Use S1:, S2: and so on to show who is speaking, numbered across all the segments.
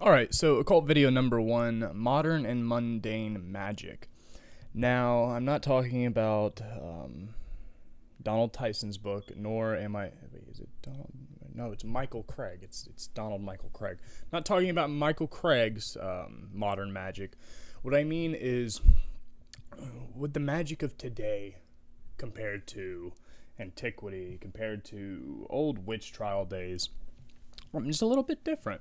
S1: Alright, so occult video number 1, Modern and Mundane Magic. Now, I'm not talking about Donald Tyson's book, nor am I... Wait, is it Donald? No, it's Michael Craig. It's Donald Michael Craig. Not talking about Michael Craig's Modern Magic. What I mean is, with the magic of today compared to antiquity, compared to old witch trial days, it's a little bit different.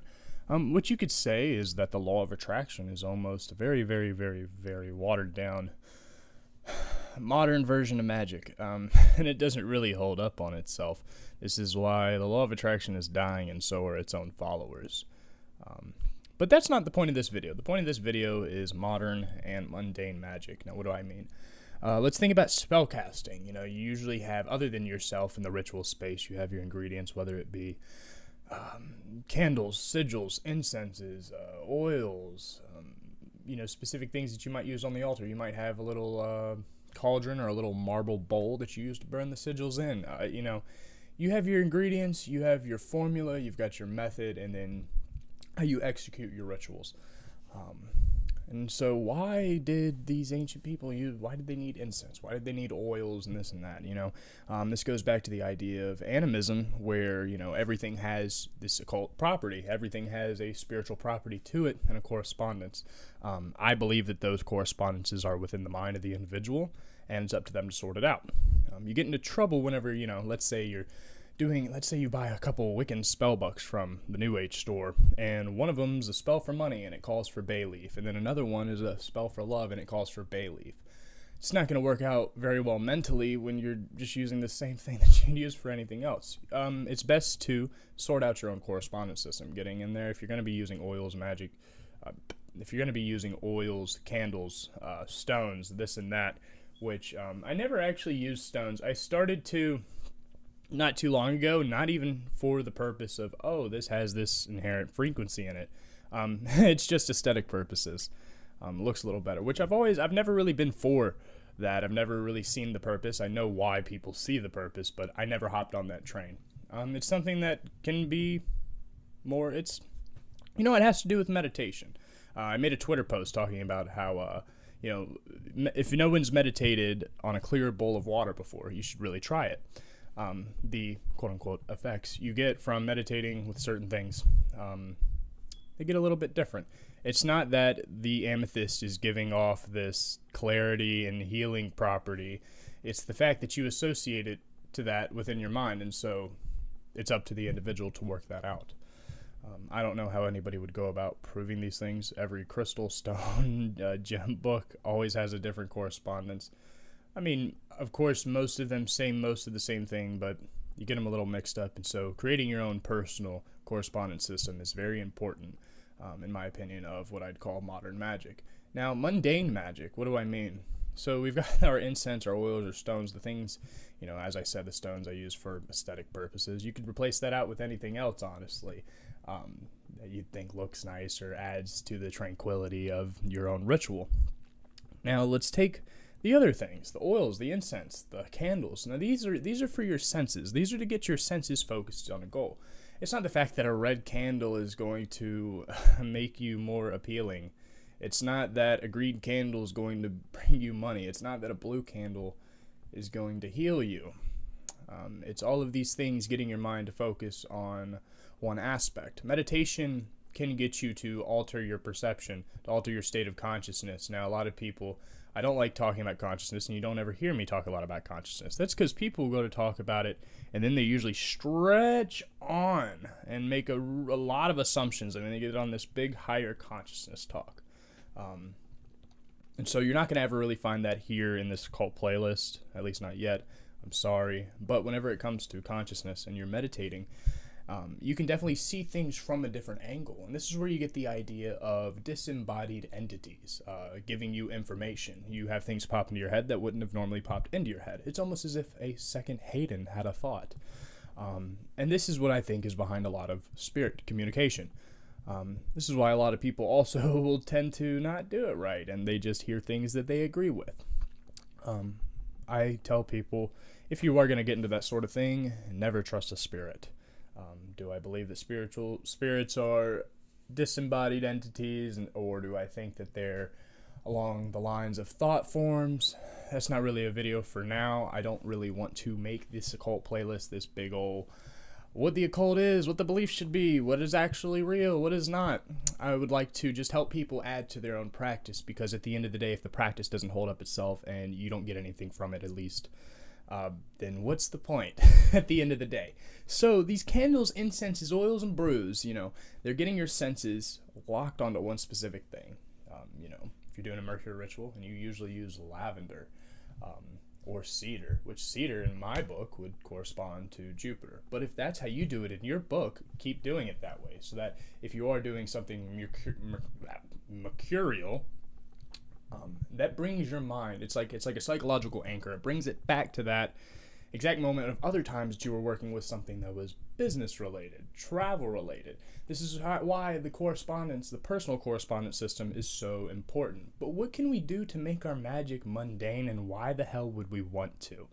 S1: What you could say is that the law of attraction is almost a very, very, very, very watered down modern version of magic, and it doesn't really hold up on itself. This is why the law of attraction is dying, and so are its own followers. But that's not the point of this video. The point of this video is modern and mundane magic. Now, what do I mean? Let's think about spellcasting. You usually have, other than yourself in the ritual space, you have your ingredients, whether it be candles, sigils, incenses, oils, specific things that you might use on the altar. You might have a little cauldron or a little marble bowl that you use to burn the sigils in. You have your ingredients, you have your formula, you've got your method, and then how you execute your rituals. And so why did these ancient people why did they need incense? Why did they need oils and this and that? This goes back to the idea of animism, where, everything has this occult property. Everything has a spiritual property to it and a correspondence. I believe that those correspondences are within the mind of the individual, and it's up to them to sort it out. You get into trouble whenever, let's say you buy a couple Wiccan spellbooks from the New Age store, and one of them's a spell for money and it calls for bay leaf, and then another one is a spell for love and it calls for bay leaf. It's not going to work out very well mentally when you're just using the same thing that you can use for anything else. It's best to sort out your own correspondence system, getting in there. If you're going to be using oils, candles, stones, this and that, which I never actually used stones. I started to not too long ago, not even for the purpose of, this has this inherent frequency in it. It's just aesthetic purposes. Looks a little better, which I've never really been for that. I've never really seen the purpose. I know why people see the purpose, but I never hopped on that train. It's something that can be more, it has to do with meditation. I made a Twitter post talking about how, if no one's meditated on a clear bowl of water before, you should really try it. The quote-unquote effects you get from meditating with certain things, they get a little bit different. It's not that the amethyst is giving off this clarity and healing property. It's the fact that you associate it to that within your mind, and so it's up to the individual to work that out. I don't know how anybody would go about proving these things. Every crystal, stone, gem book always has a different correspondence. I mean, of course, most of them say most of the same thing, but you get them a little mixed up. And so creating your own personal correspondence system is very important, in my opinion, of what I'd call modern magic. Now, mundane magic, what do I mean? So we've got our incense, our oils, our stones, the things, as I said, the stones I use for aesthetic purposes. You could replace that out with anything else, honestly, that you'd think looks nice or adds to the tranquility of your own ritual. Now, let's take the other things, the oils, the incense, the candles. Now, these are for your senses. These are to get your senses focused on a goal. It's not the fact that a red candle is going to make you more appealing. It's not that a green candle is going to bring you money. It's not that a blue candle is going to heal you. It's all of these things getting your mind to focus on one aspect. Meditation can get you to alter your perception, to alter your state of consciousness. Now, a lot of people, I don't like talking about consciousness, and you don't ever hear me talk a lot about consciousness. That's because people go to talk about it, and then they usually stretch on and make a lot of assumptions, and then they get on this big higher consciousness talk. And so you're not going to ever really find that here in this cult playlist, at least not yet. I'm sorry. But whenever it comes to consciousness and you're meditating, you can definitely see things from a different angle. And this is where you get the idea of disembodied entities giving you information. You have things pop into your head that wouldn't have normally popped into your head. It's almost as if a second Hayden had a thought. And this is what I think is behind a lot of spirit communication. This is why a lot of people also will tend to not do it right, and they just hear things that they agree with. I tell people, if you are going to get into that sort of thing, never trust a spirit. Do I believe that spirits are disembodied entities, or do I think that they're along the lines of thought forms? That's not really a video for now. I don't really want to make this occult playlist this big ol' what the occult is, what the belief should be, what is actually real, what is not. I would like to just help people add to their own practice, because at the end of the day, if the practice doesn't hold up itself and you don't get anything from it, at least, then what's the point at the end of the day? So these candles, incenses, oils, and brews, they're getting your senses locked onto one specific thing. If you're doing a mercury ritual, and you usually use lavender, or cedar, which cedar in my book would correspond to Jupiter. But if that's how you do it in your book, keep doing it that way, so that if you are doing something mercurial, that brings your mind, it's like a psychological anchor. It brings it back to that exact moment of other times that you were working with something that was business related, travel related. This is why the personal correspondence system is so important. But what can we do to make our magic mundane, and why the hell would we want to?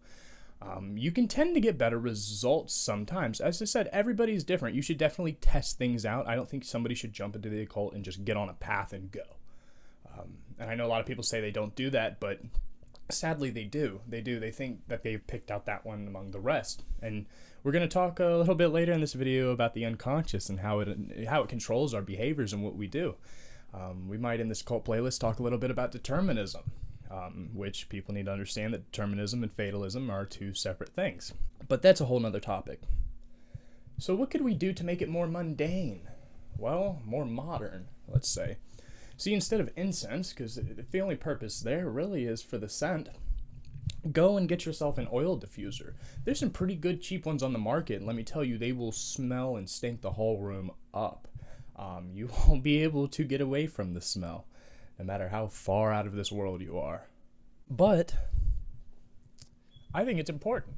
S1: You can tend to get better results sometimes. As I said, everybody's different. You should definitely test things out. I don't think somebody should jump into the occult and just get on a path and go. And I know a lot of people say they don't do that, but sadly they do. They think that they've picked out that one among the rest. And we're going to talk a little bit later in this video about the unconscious and how it controls our behaviors and what we do. We might, in this cult playlist, talk a little bit about determinism, which people need to understand that determinism and fatalism are two separate things. But that's a whole nother topic. So what could we do to make it more mundane? Well, more modern, let's say. See, instead of incense, because the only purpose there really is for the scent, go and get yourself an oil diffuser. There's some pretty good cheap ones on the market, and let me tell you, they will smell and stink the whole room up. You won't be able to get away from the smell, no matter how far out of this world you are. But I think it's important.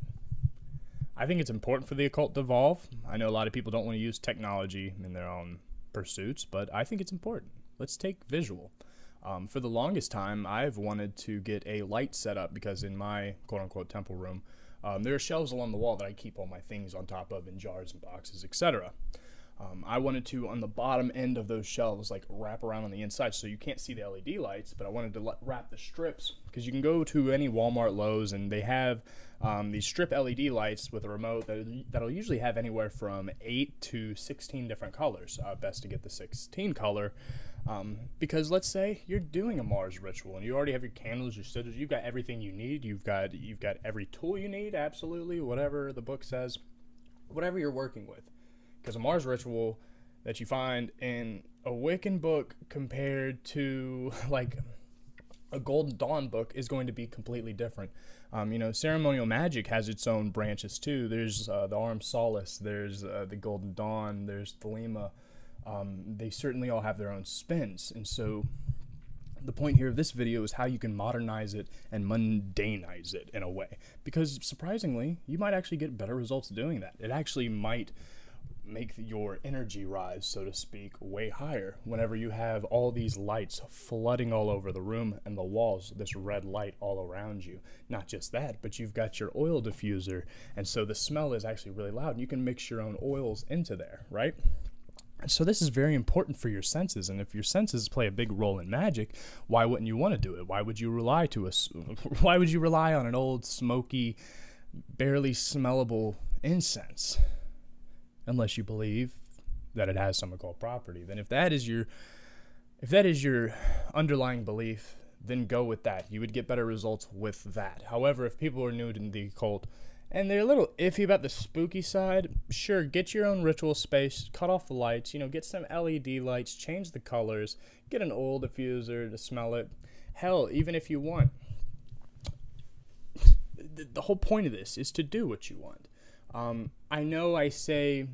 S1: I think it's important for the occult to evolve. I know a lot of people don't want to use technology in their own pursuits, but I think it's important. Let's take visual. For the longest time, I've wanted to get a light set up, because in my quote-unquote temple room, there are shelves along the wall that I keep all my things on top of, in jars and boxes, etc. I wanted to, on the bottom end of those shelves, like wrap around on the inside so you can't see the LED lights, but I wanted to wrap the strips, because you can go to any Walmart, Lowe's, and they have these strip LED lights with a remote that'll usually have anywhere from 8 to 16 different colors. Best to get the 16 color. Because let's say you're doing a Mars ritual and you already have your candles, your sigils, you've got everything you need. You've got every tool you need, absolutely, whatever the book says, whatever you're working with. Because a Mars ritual that you find in a Wiccan book compared to like a Golden Dawn book is going to be completely different. Ceremonial magic has its own branches too. There's the Arm Solace, there's the Golden Dawn, there's Thelema. They certainly all have their own spins, and so the point here of this video is how you can modernize it and mundanize it in a way, because surprisingly, you might actually get better results doing that. It actually might make your energy rise, so to speak, way higher whenever you have all these lights flooding all over the room and the walls, this red light all around you. Not just that, but you've got your oil diffuser, and so the smell is actually really loud, and you can mix your own oils into there, right? So this is very important for your senses, and if your senses play a big role in magic, why wouldn't you want to do it? Why would you rely on an old, smoky, barely smellable incense? Unless you believe that it has some occult property. Then if that is your underlying belief, then go with that. You would get better results with that. However, if people are new to the occult and they're a little iffy about the spooky side, sure, get your own ritual space, cut off the lights, get some LED lights, change the colors, get an oil diffuser to smell it. Hell, even if you want. The whole point of this is to do what you want. I know I say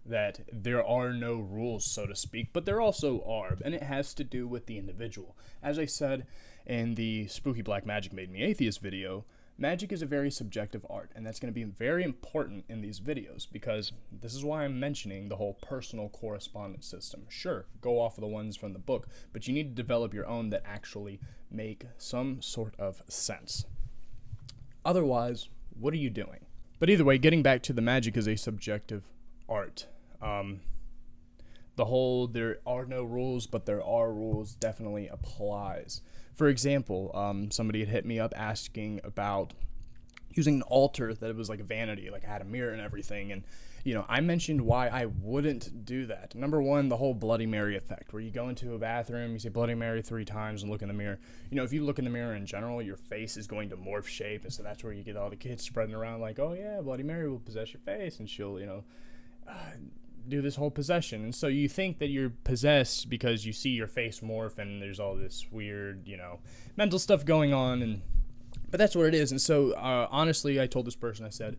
S1: that there are no rules, so to speak, but there also are, and it has to do with the individual. As I said in the Spooky Black Magic Made Me Atheist video, magic is a very subjective art, and that's going to be very important in these videos, because this is why I'm mentioning the whole personal correspondence system. Sure, go off of the ones from the book, but you need to develop your own that actually make some sort of sense. Otherwise, what are you doing? But either way, getting back to the magic is a subjective art. the whole there are no rules, but there are rules definitely applies. For example, somebody had hit me up asking about using an altar that it was like a vanity, like I had a mirror and everything. And, I mentioned why I wouldn't do that. Number one, the whole Bloody Mary effect, where you go into a bathroom, you say Bloody Mary 3 times and look in the mirror. If you look in the mirror in general, your face is going to morph shape. And so that's where you get all the kids spreading around like, oh yeah, Bloody Mary will possess your face and she'll, do this whole possession. And so you think that you're possessed because you see your face morph and there's all this weird, mental stuff going on. But that's what it is. And so, honestly, I told this person, I said,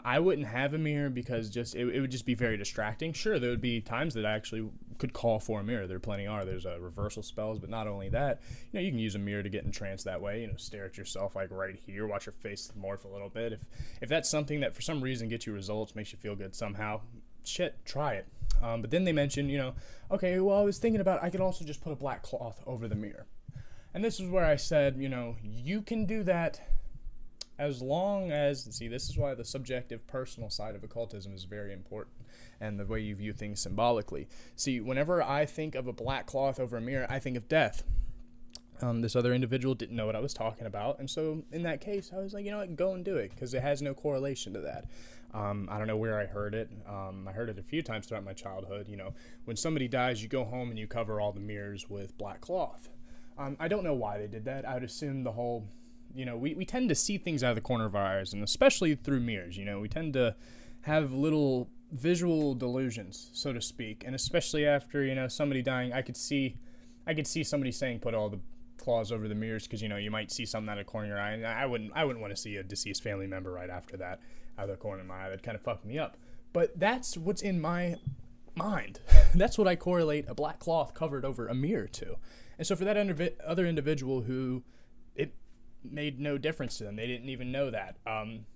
S1: I wouldn't have a mirror because it would just be very distracting. Sure, there would be times that I actually could call for a mirror. There plenty are. There's reversal spells, but not only that, you can use a mirror to get entranced that way. Stare at yourself like right here, watch your face morph a little bit. If that's something that for some reason gets you results, makes you feel good somehow, shit, try it. But then they mentioned, okay, well, I was thinking about I could also just put a black cloth over the mirror. And this is where I said, you can do that as long as, see, this is why the subjective personal side of occultism is very important, and the way you view things symbolically. See, whenever I think of a black cloth over a mirror, I think of death. This other individual didn't know what I was talking about, and so in that case, I was like, go and do it, because it has no correlation to that. I don't know where I heard it. I heard it a few times throughout my childhood. When somebody dies, you go home and you cover all the mirrors with black cloth. I don't know why they did that. I would assume the whole, we tend to see things out of the corner of our eyes, and especially through mirrors, we tend to have little visual delusions, so to speak, and especially after, somebody dying, I could see somebody saying put all the claws over the mirrors because, you might see something out of the corner of your eye, and I wouldn't want to see a deceased family member right after that out of the corner of my eye. That'd kind of fuck me up. But that's what's in my mind. That's what I correlate a black cloth covered over a mirror to. And so for that other individual who it made no difference to them, they didn't even know that,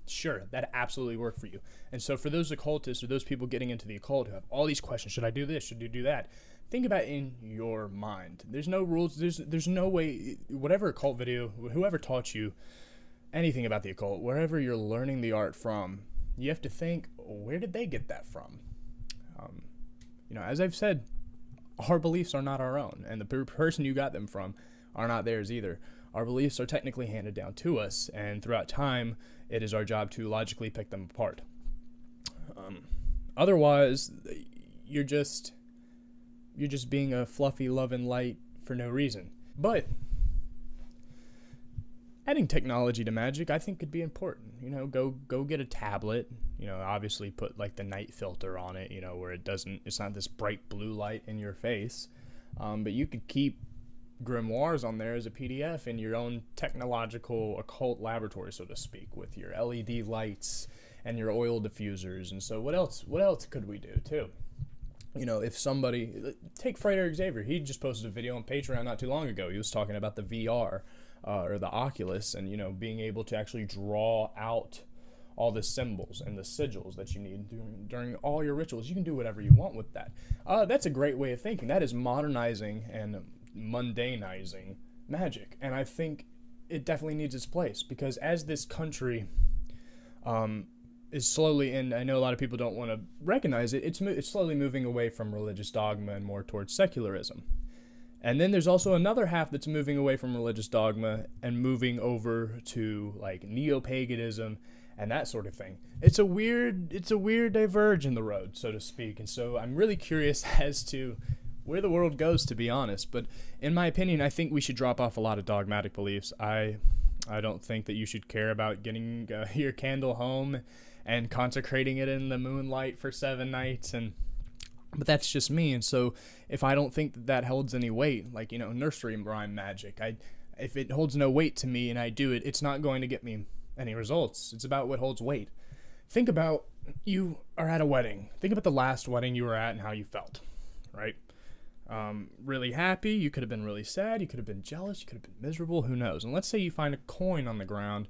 S1: sure, that absolutely worked for you. And so for those occultists or those people getting into the occult who have all these questions, should I do this, should you do that, think about it in your mind. There's no rules, there's no way, whatever occult video, whoever taught you anything about the occult, wherever you're learning the art from, you have to think, where did they get that from? As I've said, our beliefs are not our own, and the person you got them from are not theirs either. Our beliefs are technically handed down to us, and throughout time, it is our job to logically pick them apart. Otherwise, you're just being a fluffy love and light for no reason. But adding technology to magic, I think, could be important. Go get a tablet. Obviously put like the night filter on it. Where it's not this bright blue light in your face. But you could keep grimoires on there as a PDF in your own technological occult laboratory, so to speak, with your LED lights and your oil diffusers. And so what else could we do too? If somebody, take Frederick Xavier, he just posted a video on Patreon not too long ago. He was talking about the VR or the Oculus, and being able to actually draw out all the symbols and the sigils that you need during all your rituals. You can do whatever you want with that. That's a great way of thinking. That is modernizing and mundanizing magic, and I think it definitely needs its place, because as this country is slowly, and I know a lot of people don't want to recognize it, it's slowly moving away from religious dogma and more towards secularism. And then there's also another half that's moving away from religious dogma and moving over to like neo-paganism and that sort of thing. It's a weird diverge in the road, so to speak. And so I'm really curious as to where the world goes, to be honest. But in my opinion, I think we should drop off a lot of dogmatic beliefs. I don't think that you should care about getting your candle home and consecrating it in the moonlight for 7 nights. But that's just me. And so if I don't think that holds any weight, like, nursery rhyme magic, if it holds no weight to me and I do it, it's not going to get me any results. It's about what holds weight. Think about, you are at a wedding. Think about the last wedding you were at and how you felt, right? Really happy. You could have been really sad. You could have been jealous. You could have been miserable. Who knows? And let's say you find a coin on the ground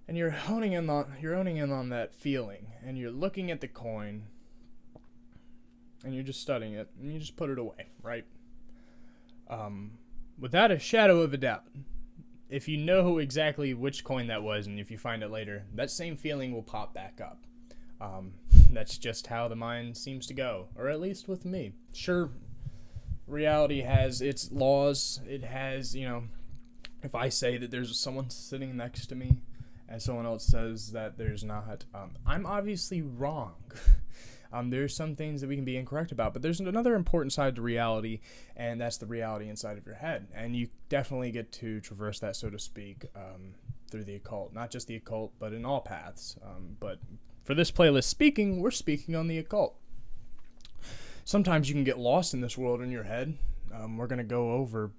S1: and you're honing in on that feeling, and you're looking at the coin and you're just studying it, and you just put it away, right? Without a shadow of a doubt, if you know exactly which coin that was, and if you find it later, that same feeling will pop back up. That's just how the mind seems to go, or at least with me. Sure, reality has its laws. It has, if I say that there's someone sitting next to me and someone else says that there's not, I'm obviously wrong. There's some things that we can be incorrect about, but there's another important side to reality, and that's the reality inside of your head. And you definitely get to traverse that, so to speak, through the occult. Not just the occult, but in all paths. But for this playlist we're speaking on the occult. Sometimes you can get lost in this world in your head. We're going to go over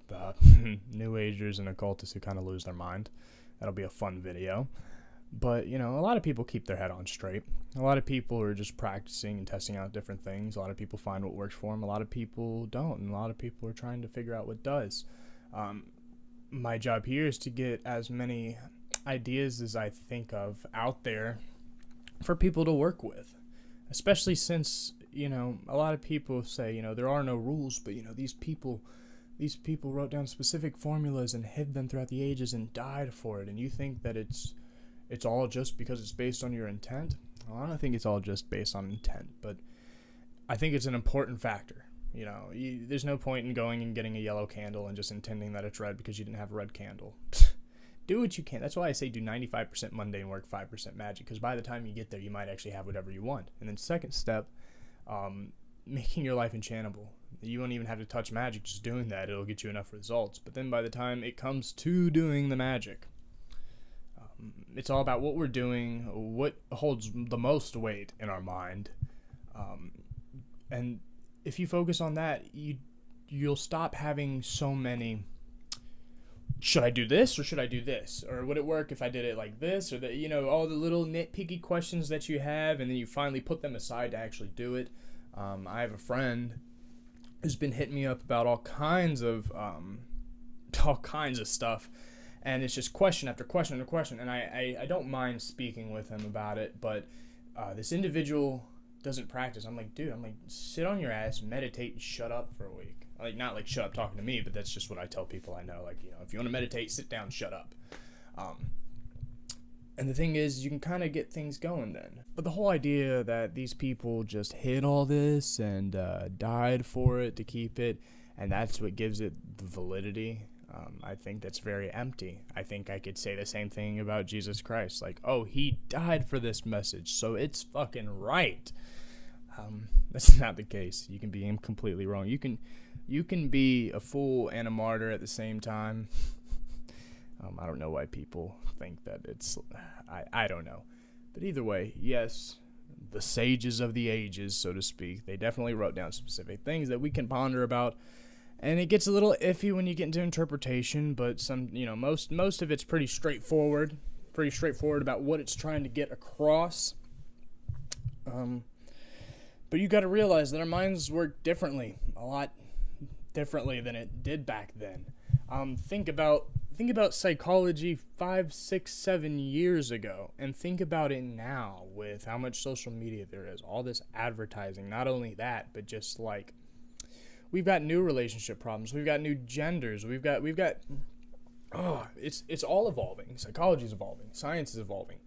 S1: New Agers and occultists who kind of lose their mind. That'll be a fun video. But, a lot of people keep their head on straight. A lot of people are just practicing and testing out different things. A lot of people find what works for them. A lot of people don't. And a lot of people are trying to figure out what does. My job here is to get as many ideas as I think of out there for people to work with. Especially since, a lot of people say, there are no rules, but, these people wrote down specific formulas and hid them throughout the ages and died for it. And you think that it's all just because it's based on your intent? Well, I don't think it's all just based on intent, but I think it's an important factor. There's no point in going and getting a yellow candle and just intending that it's red because you didn't have a red candle. Do what you can. That's why I say do 95% mundane work, 5% magic, because by the time you get there, you might actually have whatever you want. And then second step, making your life enchantable. You won't even have to touch magic. Just doing that, it'll get you enough results. But then by the time it comes to doing the magic, it's all about what we're doing, what holds the most weight in our mind. And if you focus on that, you'll stop having so many, should I do this or should I do this? Or would it work if I did it like this? Or all the little nitpicky questions that you have, and then you finally put them aside to actually do it. I have a friend who's been hitting me up about all kinds of stuff. And it's just question after question after question. And I don't mind speaking with him about it. But this individual doesn't practice. I'm like, dude, sit on your ass, meditate, and shut up for a week. Not like shut up talking to me, but that's just what I tell people I know. If you want to meditate, sit down, shut up. And the thing is, you can kind of get things going then. But the whole idea that these people just hid all this and died for it to keep it, and that's what gives it the validity, I think that's very empty. I think I could say the same thing about Jesus Christ. He died for this message, so it's fucking right. That's not the case. You can be completely wrong. You can be a fool and a martyr at the same time. I don't know why people think that it's... I don't know. But either way, yes, the sages of the ages, so to speak, they definitely wrote down specific things that we can ponder about. And it gets a little iffy when you get into interpretation, but most of it's pretty straightforward about what it's trying to get across. But you got to realize that our minds work differently, a lot differently than it did back then. Think about psychology 5, 6, 7 years ago, and think about it now with how much social media there is, all this advertising. Not only that, but just we've got new relationship problems. We've got new genders. We've got. It's all evolving. Psychology is evolving. Science is evolving.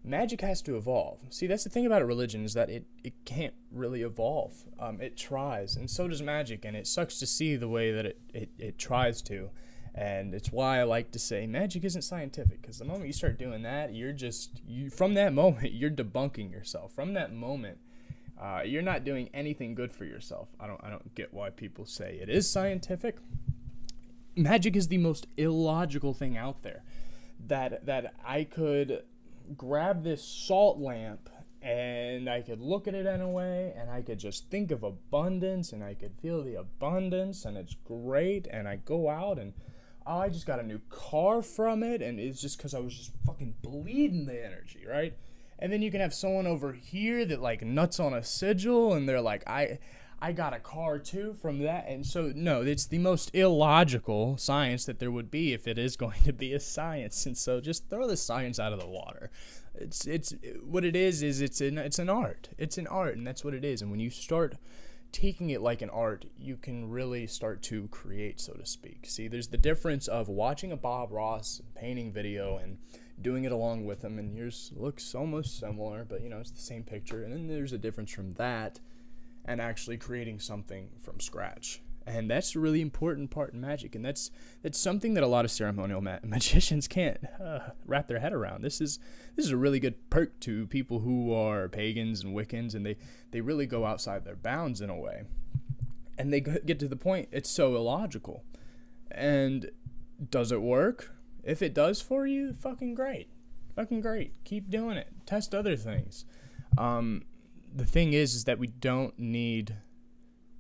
S1: Magic has to evolve. See, that's the thing about a religion, is that it can't really evolve. It tries, and so does magic, and it sucks to see the way that it tries to. And it's why I like to say magic isn't scientific, because the moment you start doing that, from that moment, you're debunking yourself. From that moment, you're not doing anything good for yourself. I don't get why people say it is scientific. Magic is the most illogical thing out there. That I could grab this salt lamp and I could look at it in a way and I could just think of abundance and I could feel the abundance and it's great, and I go out and I just got a new car from it, and it's just because I was just fucking bleeding the energy, right? And then you can have someone over here that nuts on a sigil, and they're like, I got a car too from that. And so, no, it's the most illogical science that there would be if it is going to be a science. And so just throw the science out of the water. It's what it is it's an art. It's an art, and that's what it is. And when you start taking it like an art, you can really start to create, so to speak. See, there's the difference of watching a Bob Ross painting video and doing it along with them, and yours looks almost similar, but it's the same picture. And then there's a difference from that and actually creating something from scratch. And that's a really important part in magic, and that's something that a lot of ceremonial magicians can't wrap their head around. This is a really good perk to people who are pagans and Wiccans, and they really go outside their bounds in a way. And they get to the point, it's so illogical. And does it work? If it does for you, fucking great. Fucking great. Keep doing it. Test other things. The thing is that we don't need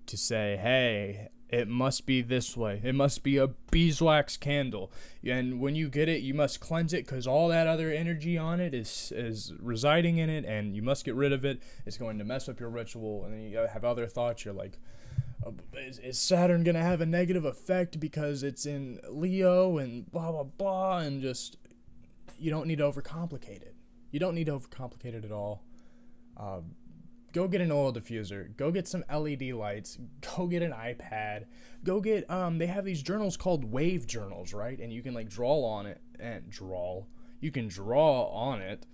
S1: to say, hey, it must be this way. It must be a beeswax candle. And when you get it, you must cleanse it because all that other energy on it is residing in it, and you must get rid of it. It's going to mess up your ritual. And then you have other thoughts. You're like, is Saturn going to have a negative effect because it's in Leo and blah, blah, blah. And just, you don't need to overcomplicate it. You don't need to overcomplicate it at all. Go get an oil diffuser. Go get some LED lights. Go get an iPad. Go get, they have these journals called wave journals, right? And you can like draw on it You can draw on it.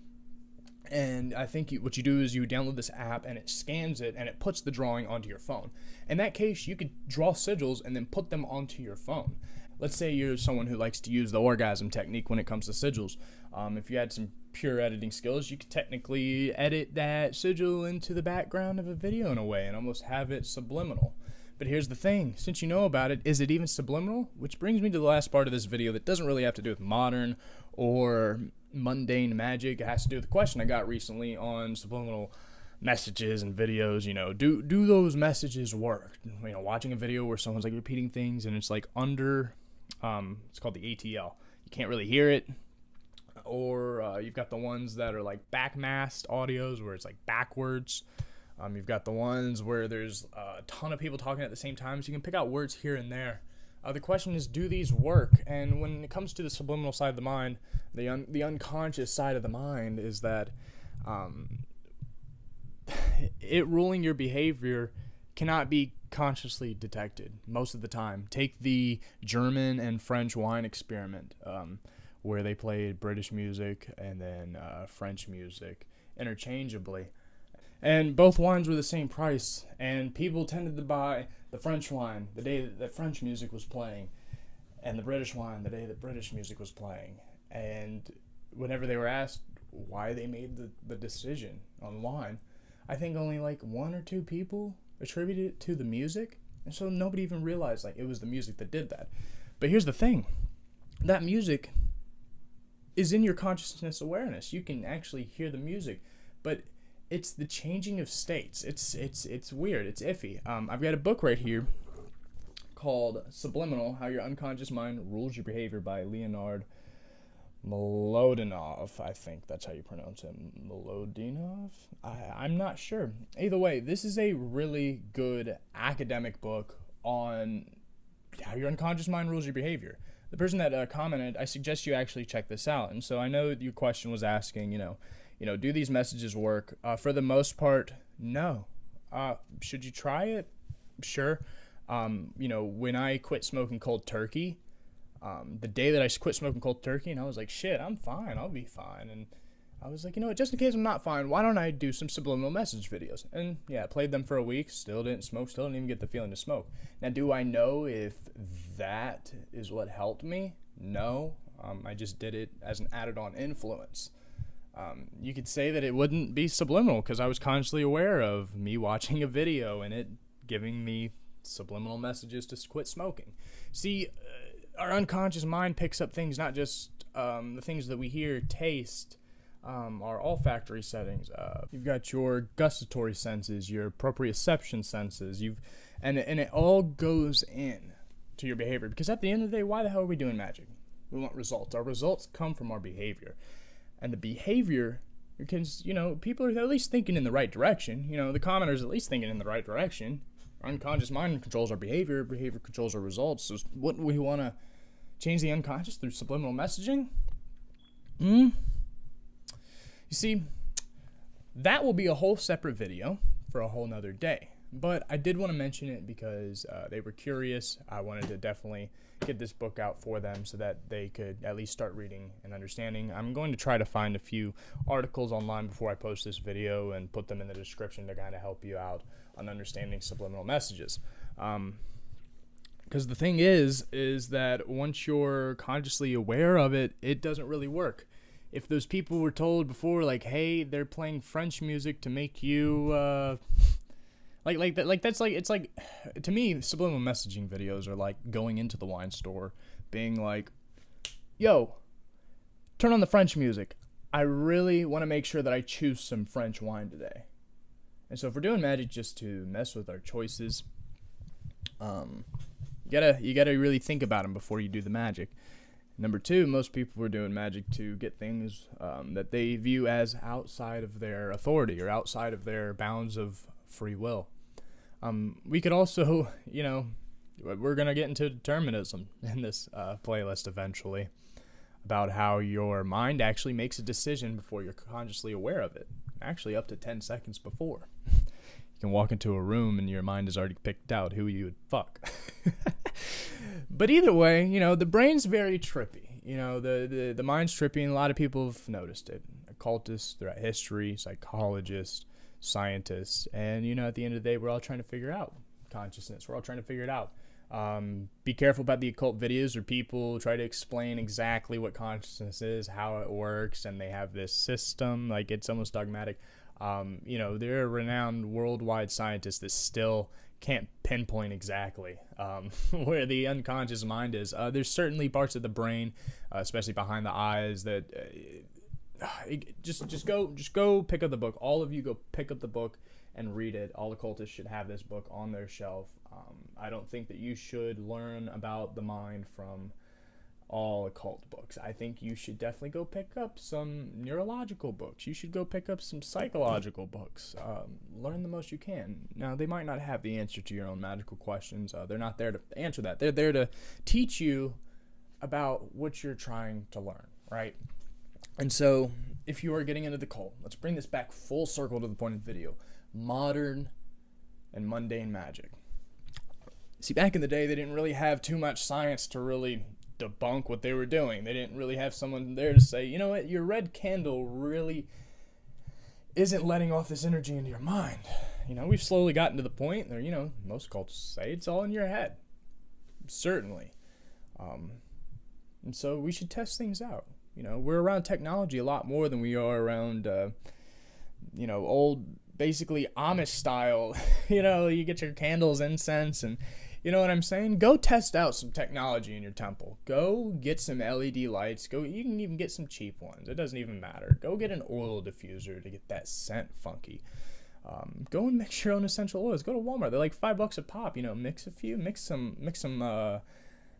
S1: And I think what you do is you download this app and it scans it and it puts the drawing onto your phone. In that case, you could draw sigils and then put them onto your phone. Let's say you're someone who likes to use the orgasm technique when it comes to sigils. If you had some pure editing skills, you could technically edit that sigil into the background of a video in a way and almost have it subliminal. But here's the thing, since you know about it, is it even subliminal? Which brings me to the last part of this video that doesn't really have to do with modern or mundane magic. It has to do with the question I got recently on subliminal messages and videos. Do those messages work? Watching a video where someone's like repeating things and it's like under, it's called the ATL. You can't really hear it. Or you've got the ones that are like backmasked audios where it's like backwards. You've got the ones where there's a ton of people talking at the same time, so you can pick out words here and there. The question is, do these work? And when it comes to the subliminal side of the mind, the unconscious side of the mind is that it ruling your behavior cannot be consciously detected most of the time. Take the German and French wine experiment, where they played British music and then French music interchangeably. And both wines were the same price, and people tended to buy the French wine the day that French music was playing, and the British wine the day that British music was playing. And whenever they were asked why they made the decision on wine, I think only like 1 or 2 people attributed it to the music, and so nobody even realized like it was the music that did that. But here's the thing, that music is in your consciousness awareness. You can actually hear the music, but it's the changing of states. It's weird. It's iffy. I've got a book right here called Subliminal: How Your Unconscious Mind Rules Your Behavior by Leonard Mlodinov. I think that's how you pronounce it. Mlodinov? I'm not sure. Either way, this is a really good academic book on how your unconscious mind rules your behavior. The person that commented, I suggest you actually check this out. And so I know your question was asking, do these messages work? For the most part, no. Should you try it? Sure. When I quit smoking cold turkey, the day that I quit smoking cold turkey, and I was like, shit, I'm fine. I'll be fine. And I was like, just in case I'm not fine, why don't I do some subliminal message videos? And yeah, I played them for a week, still didn't smoke, still didn't even get the feeling to smoke. Now, do I know if that is what helped me? No. I just did it as an added-on influence. You could say that it wouldn't be subliminal because I was consciously aware of me watching a video and it giving me subliminal messages to quit smoking. See, our unconscious mind picks up things, not just the things that we hear, taste, our olfactory settings. You've got your gustatory senses, your proprioception senses. And it all goes in to your behavior, because at the end of the day, why the hell are we doing magic? We want results. Our results come from our behavior. And the behavior, because, people are at least thinking in the right direction. The commenter's at least thinking in the right direction. Our unconscious mind controls our behavior. Behavior controls our results. So wouldn't we want to change the unconscious through subliminal messaging? You see, that will be a whole separate video for a whole nother day. But I did want to mention it because they were curious. I wanted to definitely get this book out for them so that they could at least start reading and understanding. I'm going to try to find a few articles online before I post this video and put them in the description to kind of help you out on understanding subliminal messages. Because the thing is that once you're consciously aware of it, it doesn't really work. If those people were told before, like, hey, they're playing French music to make you, it's like, to me, subliminal messaging videos are like going into the wine store, being like, yo, turn on the French music. I really want to make sure that I choose some French wine today. And so if we're doing magic just to mess with our choices, you gotta really think about them before you do the magic. Number two, most people are doing magic to get things that they view as outside of their authority or outside of their bounds of free will. We could also, we're going to get into determinism in this playlist eventually, about how your mind actually makes a decision before you're consciously aware of it, actually up to 10 seconds before. You can walk into a room and your mind has already picked out who you would fuck. But either way, the brain's very trippy. The mind's trippy, and a lot of people have noticed it. Occultists throughout history, psychologists, scientists, and at the end of the day, we're all trying to figure out consciousness. We're all trying to figure it out. Be careful about the occult videos where people try to explain exactly what consciousness is, how it works, and they have this system, like it's almost dogmatic. There are renowned worldwide scientists that still can't pinpoint exactly where the unconscious mind is. There's certainly parts of the brain, especially behind the eyes, that just go pick up the book. All of you go pick up the book and read it. All occultists should have this book on their shelf. I don't think that you should learn about the mind from all occult books. I think you should definitely go pick up some neurological books. You should go pick up some psychological books. Learn the most you can. Now, they might not have the answer to your own magical questions. They're not there to answer that. They're there to teach you about what you're trying to learn, right? And so, if you are getting into the cult, let's bring this back full circle to the point of the video. Modern and mundane magic. See, back in the day, they didn't really have too much science to really debunk what they were doing. They didn't really have someone there to say, you know what, your red candle really isn't letting off this energy into your mind. We've slowly gotten to the point where, most cults say it's all in your head. Certainly. And so we should test things out. We're around technology a lot more than we are around, old, basically Amish style. You get your candles, incense, and you know what I'm saying? Go test out some technology in your temple. Go get some LED lights. You can even get some cheap ones. It doesn't even matter. Go get an oil diffuser to get that scent funky. Go and mix your own essential oils. Go to Walmart. They're like $5 a pop. Mix a few. Mix some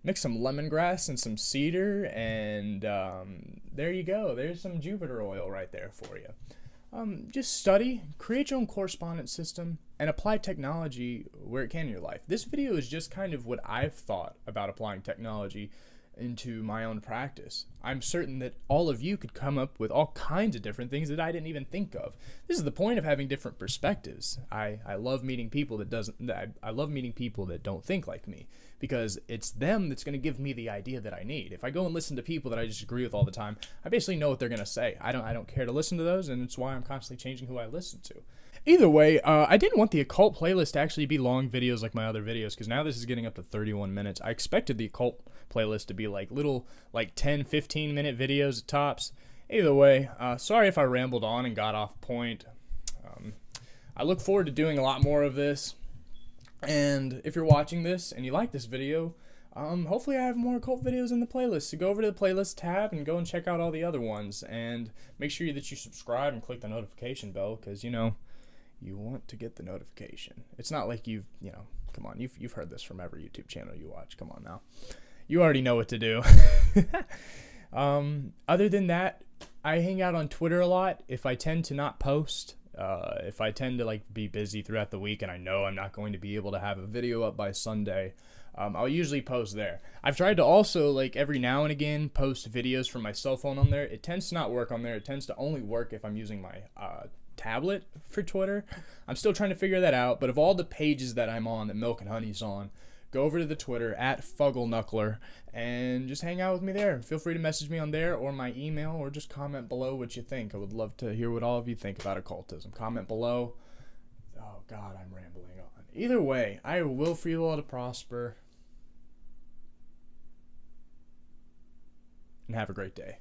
S1: lemongrass and some cedar, and there you go. There's some Jupiter oil right there for you. Just study, create your own correspondence system, and apply technology where it can in your life. This video is just kind of what I've thought about applying technology into my own practice. I'm certain that all of you could come up with all kinds of different things that I didn't even think of. This is the point of having different perspectives. I love meeting people I love meeting people that don't think like me, because it's them that's going to give me the idea that I need. If I go and listen to people that I just agree with all the time, I basically know what they're going to say. I don't care to listen to those, and it's why I'm constantly changing who I listen to. Either way, I didn't want the occult playlist to actually be long videos like my other videos, because now this is getting up to 31 minutes. I expected the occult playlist to be like little 10, 15 minute videos at tops. Either way, sorry if I rambled on and got off point. I look forward to doing a lot more of this. And if you're watching this and you like this video, hopefully I have more occult videos in the playlist. So go over to the playlist tab and go and check out all the other ones. And make sure that you subscribe and click the notification bell, because, you want to get the notification. It's not like come on, you've heard this from every YouTube channel you watch. Come on now. You already know what to do. Other than that, I hang out on Twitter a lot. If I tend to not post, if I tend to be busy throughout the week and I know I'm not going to be able to have a video up by Sunday, I'll usually post there. I've tried to also every now and again post videos from my cell phone on there. It tends to not work on there. It tends to only work if I'm using my tablet for Twitter. I'm still trying to figure that out, but of all the pages that I'm on, that Milk and Honey's on, go over to the Twitter at FuggleKnuckler and just hang out with me there. Feel free to message me on there or my email, or just comment below what you think. I would love to hear what all of you think about occultism. Comment below. Oh God, I'm rambling on. Either way, I will for you all to prosper. And have a great day.